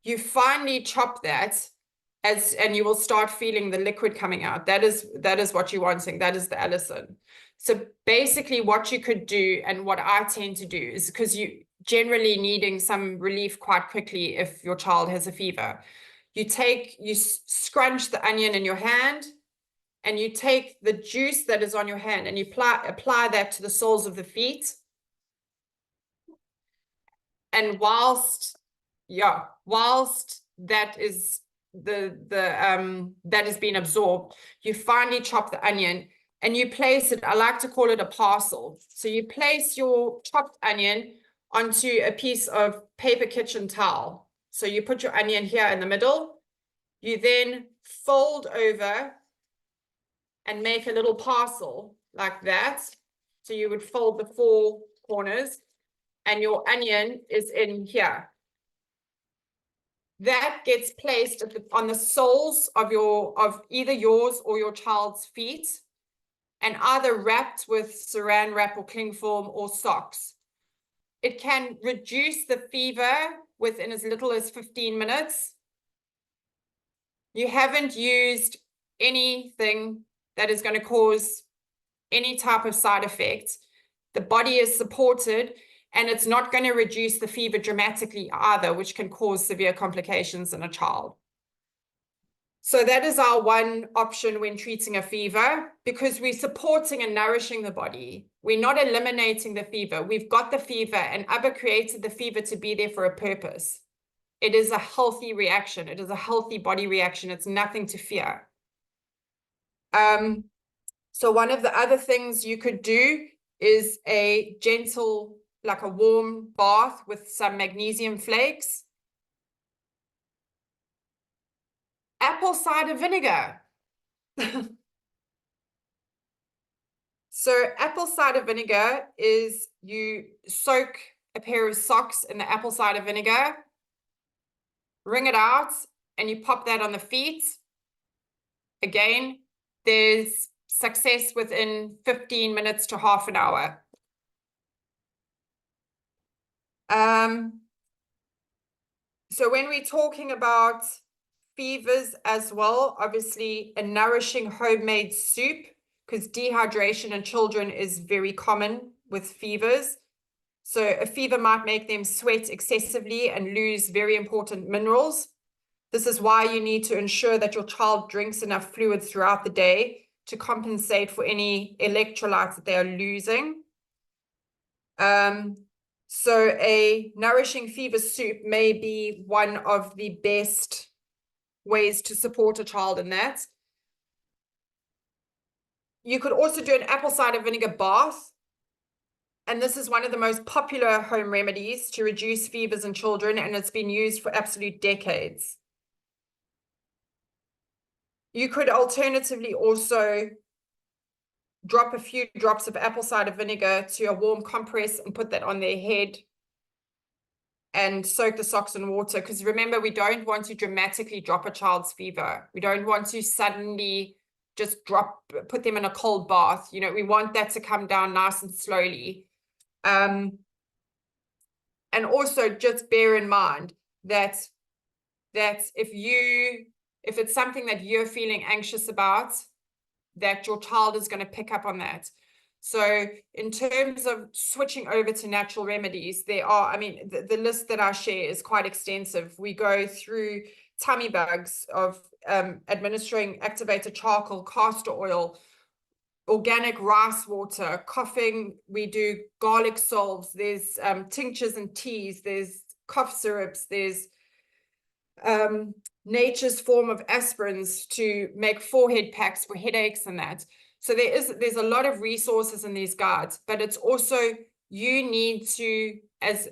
You finely chop that and you will start feeling the liquid coming out. That is what you're wanting. That is the allicin. So basically what you could do, and what I tend to do, is because you generally needing some relief quite quickly if your child has a fever. You scrunch the onion in your hand, and you take the juice that is on your hand and you apply that to the soles of the feet. And whilst that is that has been absorbed, you finally chop the onion and you place it, I like to call it a parcel. So you place your chopped onion onto a piece of paper kitchen towel. So you put your onion here in the middle, you then fold over and make a little parcel like that. So you would fold the 4 corners and your onion is in here. That gets placed on the soles of either yours or your child's feet, and either wrapped with saran wrap or cling film or socks. It can reduce the fever within as little as 15 minutes. You haven't used anything that is going to cause any type of side effect. The body is supported, and it's not going to reduce the fever dramatically either, which can cause severe complications in a child. So that is our one option when treating a fever, because we're supporting and nourishing the body. We're not eliminating the fever. We've got the fever, and Abba created the fever to be there for a purpose. It is a healthy reaction. It is a healthy body reaction. It's nothing to fear. So one of the other things you could do is a gentle, like a warm bath with some magnesium flakes. Apple cider vinegar. So apple cider vinegar is, you soak a pair of socks in the apple cider vinegar, wring it out, and you pop that on the feet. Again, there's success within 15 minutes to half an hour. So when we're talking about fevers as well, obviously a nourishing homemade soup, because dehydration in children is very common with fevers. So a fever might make them sweat excessively and lose very important minerals. This is why you need to ensure that your child drinks enough fluid throughout the day to compensate for any electrolytes that they are losing. So a nourishing fever soup may be one of the best ways to support a child in that. You could also do an apple cider vinegar bath. And this is one of the most popular home remedies to reduce fevers in children, and it's been used for absolute decades. You could alternatively also drop a few drops of apple cider vinegar to a warm compress and put that on their head and soak the socks in water. Because remember, we don't want to dramatically drop a child's fever. We don't want to suddenly just put them in a cold bath. You know, we want that to come down nice and slowly. And also just bear in mind that if it's something that you're feeling anxious about, that your child is going to pick up on that. So in terms of switching over to natural remedies, there are, I mean, the list that I share is quite extensive. We go through tummy bugs, of administering activated charcoal, castor oil, organic rice water, coughing, we do garlic salves, there's tinctures and teas, there's cough syrups, there's nature's form of aspirins to make forehead packs for headaches and that. So there's a lot of resources in these guides, but it's also, you need to, as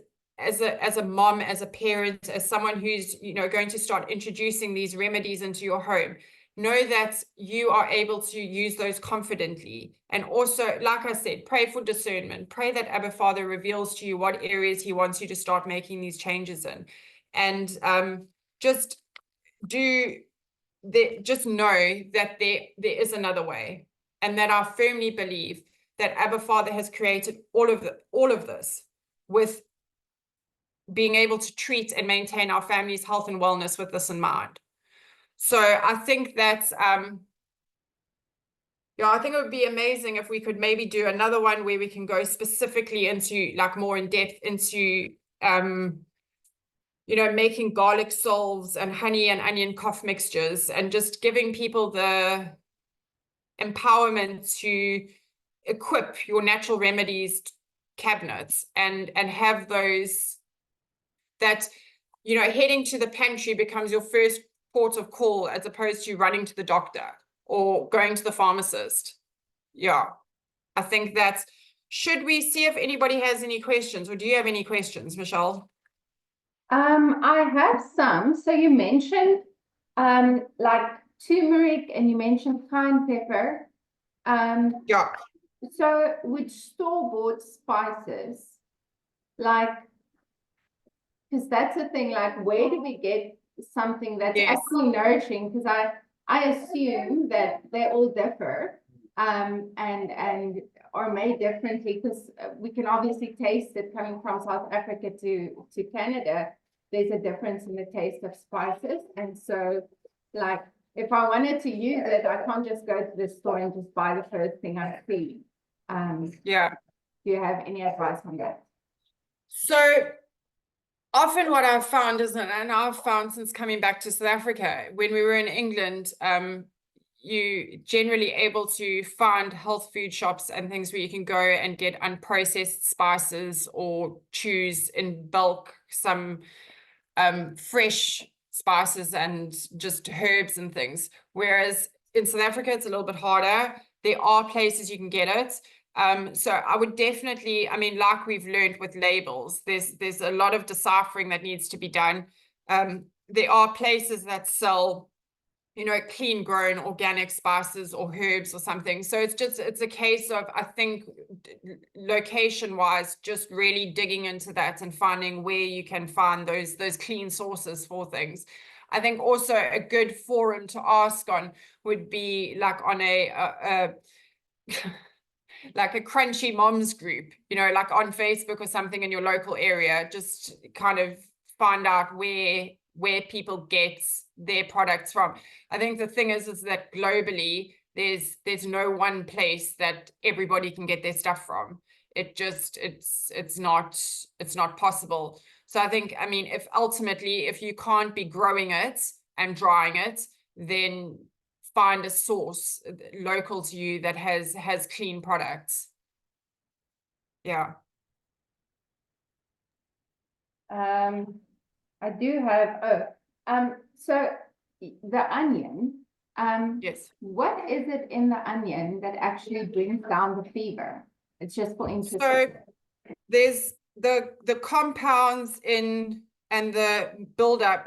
a mom, as a parent, as someone who's, going to start introducing these remedies into your home, know that you are able to use those confidently. And also, like I said, pray for discernment. Pray that Abba Father reveals to you what areas he wants you to start making these changes in. And just know that there is another way, and that I firmly believe that Abba Father has created all of this with being able to treat and maintain our family's health and wellness with this in mind. So I think that, I think it would be amazing if we could maybe do another one where we can go specifically into, like, more in depth into, making garlic salves and honey and onion cough mixtures, and just giving people the empowerment to equip your natural remedies cabinets and have those, that, heading to the pantry becomes your first port of call, as opposed to running to the doctor or going to the pharmacist. Yeah, I think that's, should we see if anybody has any questions, or do you have any questions, Michelle? I have some. So you mentioned like turmeric, and you mentioned cayenne pepper. Yeah. So with store-bought spices, like, because that's the thing, like, where do we get something that's actually nourishing? Because I assume that they all differ, and are made differently, because we can obviously taste it coming from South Africa to Canada. There's a difference in the taste of spices. And so, like, if I wanted to use it, I can't just go to the store and just buy the first thing I see. Yeah. Do you have any advice on that? So often what I've found is, and I've found since coming back to South Africa, when we were in England, you generally able to find health food shops and things where you can go and get unprocessed spices, or choose in bulk some fresh spices and just herbs and things. Whereas in South Africa, it's a little bit harder. There are places you can get it. So I would definitely, like we've learned with labels, there's a lot of deciphering that needs to be done. There are places that sell, clean grown organic spices or herbs or something. So it's a case of, I think, location wise, just really digging into that and finding where you can find those clean sources for things. I think also a good forum to ask on would be like on a like a crunchy moms group, like on Facebook or something in your local area. Just kind of find out where people get their products from. I think the thing is that globally there's no one place that everybody can get their stuff from. It's not possible. So I think, if you can't be growing it and drying it, then find a source local to you that has clean products. Yeah. I do have, so the onion, Yes. what is it in the onion that actually brings down the fever? It's just for interest. So there's the compounds in, and the buildup,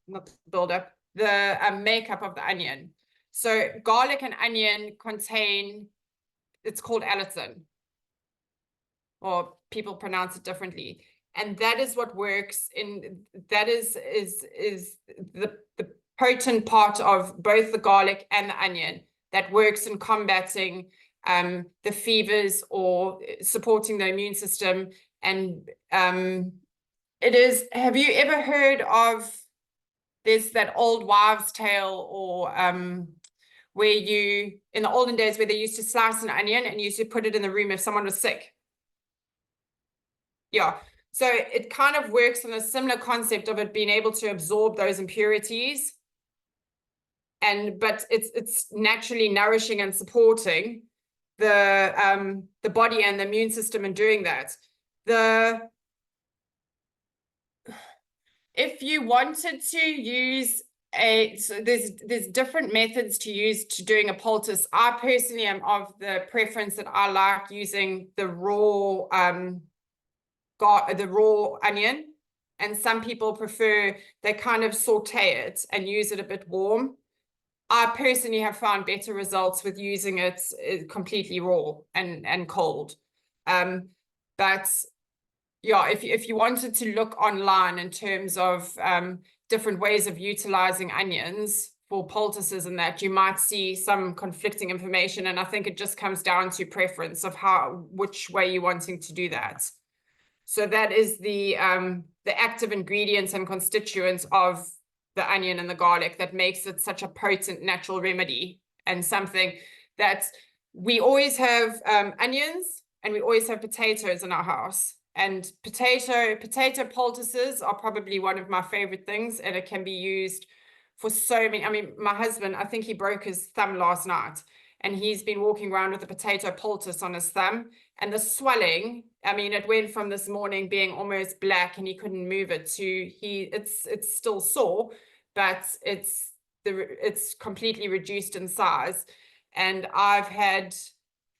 not buildup, the makeup of the onion. So garlic and onion contain, it's called allicin, or people pronounce it differently. And that is what works in, that is the potent part of both the garlic and the onion that works in combating the fevers or supporting the immune system. And it is, have you ever heard of, there's that old wives' tale, or where you, in the olden days, where they used to slice an onion and used to put it in the room if someone was sick. Yeah. So it kind of works on a similar concept of it being able to absorb those impurities. But it's naturally nourishing and supporting the body and the immune system in doing that. if you wanted to use so there's different methods to use to doing a poultice. I personally am of the preference that I like using the raw onion, and some people prefer they kind of saute it and use it a bit warm. I personally have found better results with using it completely raw and cold. But yeah, if you wanted to look online in terms of different ways of utilizing onions for poultices and that, you might see some conflicting information, and I think it just comes down to preference of which way you're wanting to do that. So that is the active ingredients and constituents of the onion and the garlic that makes it such a potent natural remedy, and something that we always have onions and we always have potatoes in our house. And potato poultices are probably one of my favorite things, and it can be used for so many. I mean, my husband, I think he broke his thumb last night, and he's been walking around with a potato poultice on his thumb, and the swelling, I mean, it went from this morning being almost black and he couldn't move it to it's still sore, but it's completely reduced in size. And I've had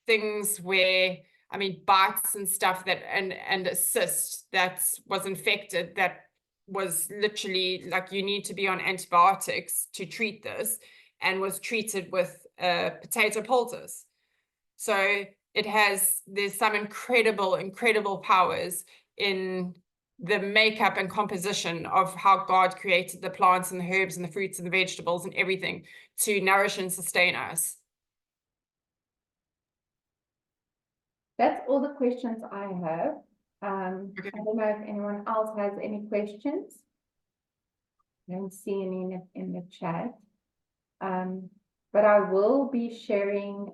things where, I mean, bites and stuff that and a cyst that was infected that was literally like, you need to be on antibiotics to treat this, and was treated with potato poultice. So there's some incredible powers in the makeup and composition of how God created the plants and the herbs and the fruits and the vegetables and everything to nourish and sustain us. That's all the questions I have. Okay. I don't know if anyone else has any questions. I don't see any in the chat. But I will be sharing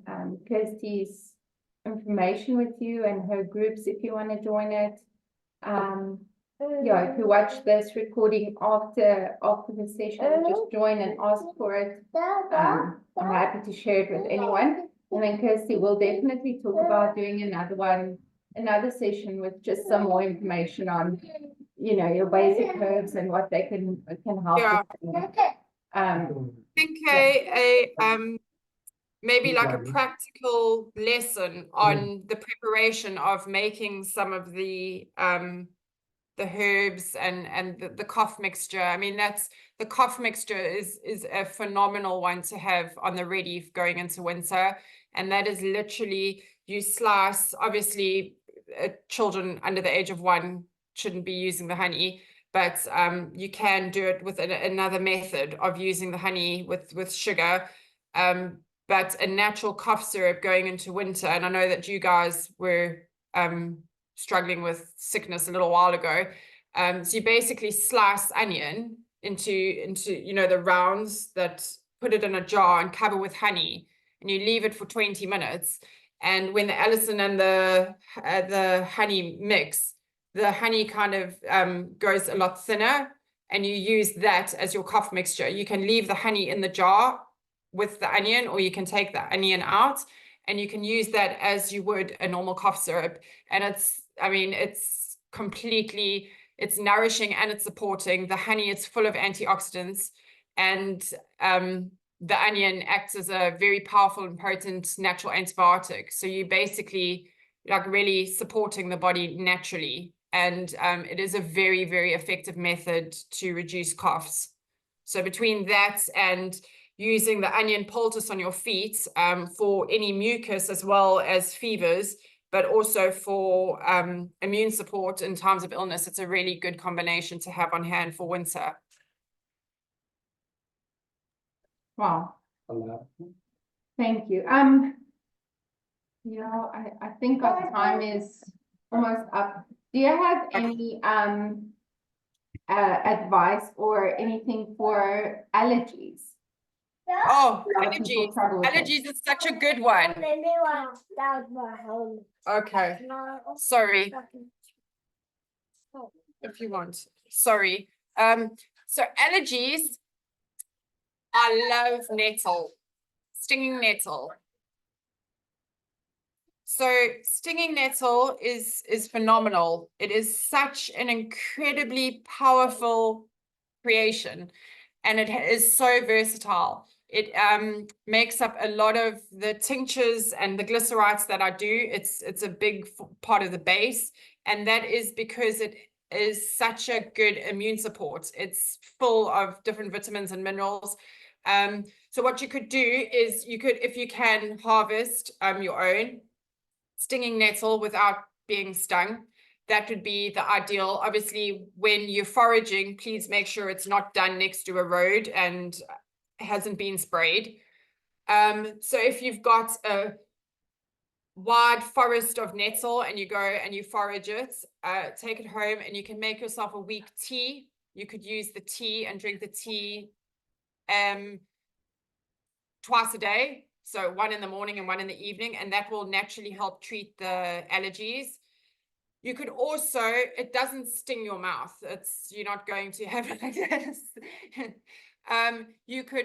Kirsty's information with you and her groups if you want to join it. Yeah, if you watch this recording after the session, just join and ask for it. I'm happy to share it with anyone. And then Kirsty will definitely talk about doing another session with just some more information on, you know, your basic herbs and what they can help Yeah. with. I think maybe like a practical lesson on the preparation of making some of the herbs and the cough mixture. I mean, the cough mixture is a phenomenal one to have on the ready going into winter. And that is literally, you slice, obviously children under the age of 1 shouldn't be using the honey, but you can do it with another method of using the honey with sugar. But a natural cough syrup going into winter, and I know that you guys were struggling with sickness a little while ago. So you basically slice onion into you know, the rounds, that put it in a jar and cover with honey, and you leave it for 20 minutes. And when the allicin and the honey mix, the honey kind of goes a lot thinner, and you use that as your cough mixture. You can leave the honey in the jar with the onion, or you can take the onion out, and you can use that as you would a normal cough syrup. And it's completely, it's nourishing and it's supporting. The honey is full of antioxidants, and the onion acts as a very powerful and potent natural antibiotic. So you basically like really supporting the body naturally. And it is a very, very effective method to reduce coughs. So between that and using the onion poultice on your feet for any mucus as well as fevers, but also for immune support in times of illness, it's a really good combination to have on hand for winter. Wow. Thank you. You know, I think our time is almost up. Do you have any advice or anything for allergies? Oh, allergies is such a good one. Okay, sorry. If you want, sorry. So allergies, I love nettle, stinging nettle. So stinging nettle is phenomenal. It is such an incredibly powerful creation, and it is so versatile. It makes up a lot of the tinctures and the glycerites that I do. It's a big part of the base, and that is because it is such a good immune support. It's full of different vitamins and minerals. So what you could do is you could, if you can, harvest your own stinging nettle without being stung. That would be the ideal. Obviously, when you're foraging, please make sure it's not done next to a road and hasn't been sprayed. So if you've got a wide forest of nettle and you go and you forage it, take it home and you can make yourself a weak tea. You could use the tea and drink the tea twice a day. So one in the morning and one in the evening, and that will naturally help treat the allergies. You could also, it doesn't sting your mouth. You're not going to have it like this.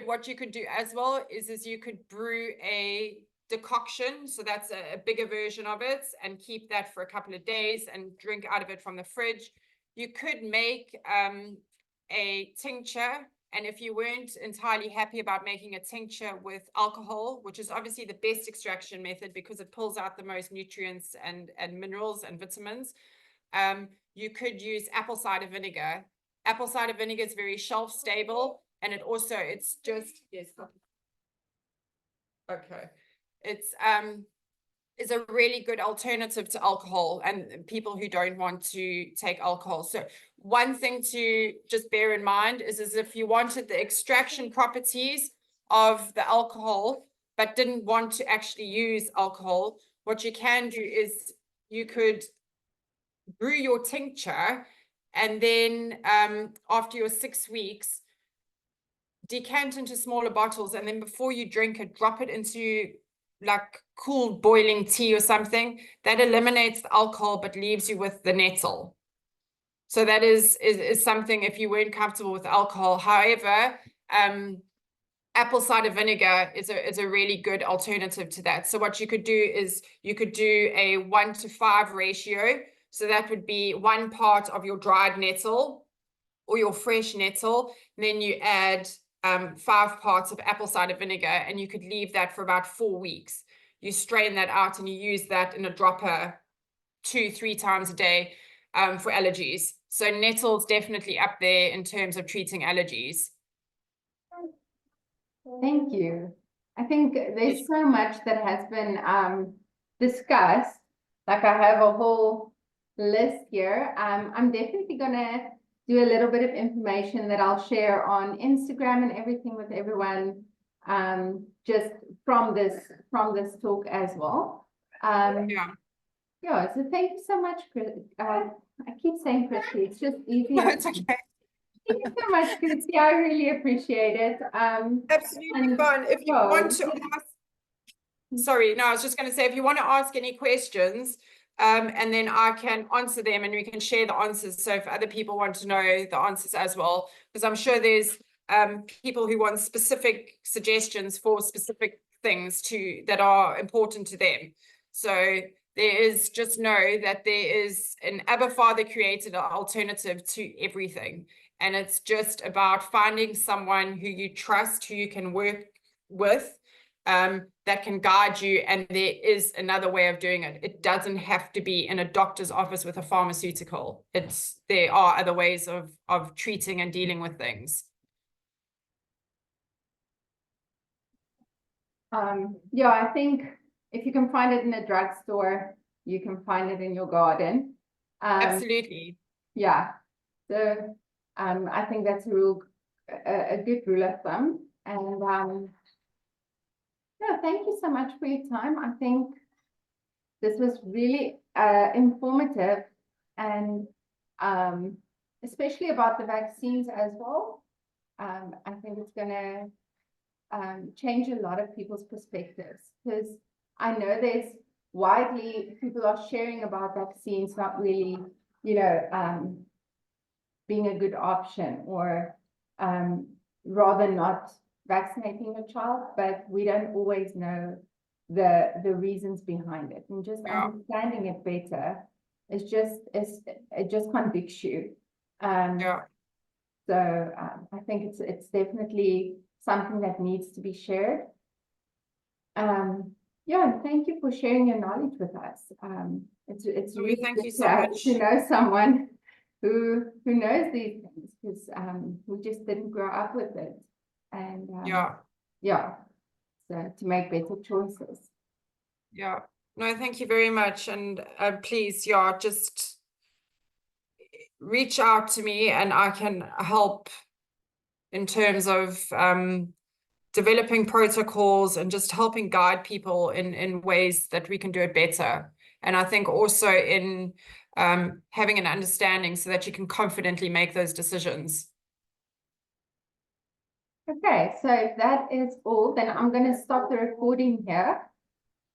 What you could do as well is you could brew a decoction. So that's a bigger version of it, and keep that for a couple of days and drink out of it from the fridge. You could make a tincture. And if you weren't entirely happy about making a tincture with alcohol, which is obviously the best extraction method because it pulls out the most nutrients and minerals and vitamins, you could use apple cider vinegar. Apple cider vinegar is very shelf stable, and it's just, yes. Okay. Is a really good alternative to alcohol and people who don't want to take alcohol. So one thing to just bear in mind is if you wanted the extraction properties of the alcohol, but didn't want to actually use alcohol, what you can do is you could brew your tincture, and then after your 6 weeks, decant into smaller bottles, and then before you drink it, drop it into like cool boiling tea or something. That eliminates the alcohol but leaves you with the nettle. So that is something if you weren't comfortable with alcohol. However, apple cider vinegar is a really good alternative to that. So what you could do is you could do a 1:5 ratio. So that would be 1 part of your dried nettle or your fresh nettle. Then you add 5 parts of apple cider vinegar, and you could leave that for about 4 weeks. You strain that out and you use that in a dropper 2-3 times a day for allergies. So nettle's definitely up there in terms of treating allergies. Thank you. I think there's so much that has been discussed. Like I have a whole list here. I'm definitely gonna do a little bit of information that I'll share on Instagram and everything with everyone, just from this talk as well. Yeah, so thank you so much, Chris. I keep saying Christy, it's just easier. No, it's okay. Thank you so much, Kirsty. I really appreciate it. Absolutely fun. If you want to ask, sorry, no, I was just going to say, if you want to ask any questions, and then I can answer them and we can share the answers. So if other people want to know the answers as well, because I'm sure there's people who want specific suggestions for specific things that are important to them. So there is, just know that there is an Abba Father created an alternative to everything. And it's just about finding someone who you trust, who you can work with, that can guide you. And there is another way of doing it. It doesn't have to be in a doctor's office with a pharmaceutical. There are other ways of treating and dealing with things. Yeah, I think if you can find it in a drugstore, you can find it in your garden. Absolutely. Yeah. So I think that's a good rule of thumb. And no, thank you so much for your time. I think this was really informative, and especially about the vaccines as well. I think it's gonna change a lot of people's perspectives, because I know there's widely people are sharing about vaccines not really, being a good option, or rather not vaccinating your child, but we don't always know the reasons behind it, and just understanding it better it just convicts you. So I think it's definitely something that needs to be shared. Yeah, and thank you for sharing your knowledge with us. It's really thank good you to so much. to know someone who knows these things, because we just didn't grow up with it. And yeah, so to make better choices. Yeah. No, thank you very much. And please, just reach out to me and I can help in terms of developing protocols and just helping guide people in ways that we can do it better. And I think also in having an understanding so that you can confidently make those decisions. Okay, so if that is all, then I'm going to stop the recording here.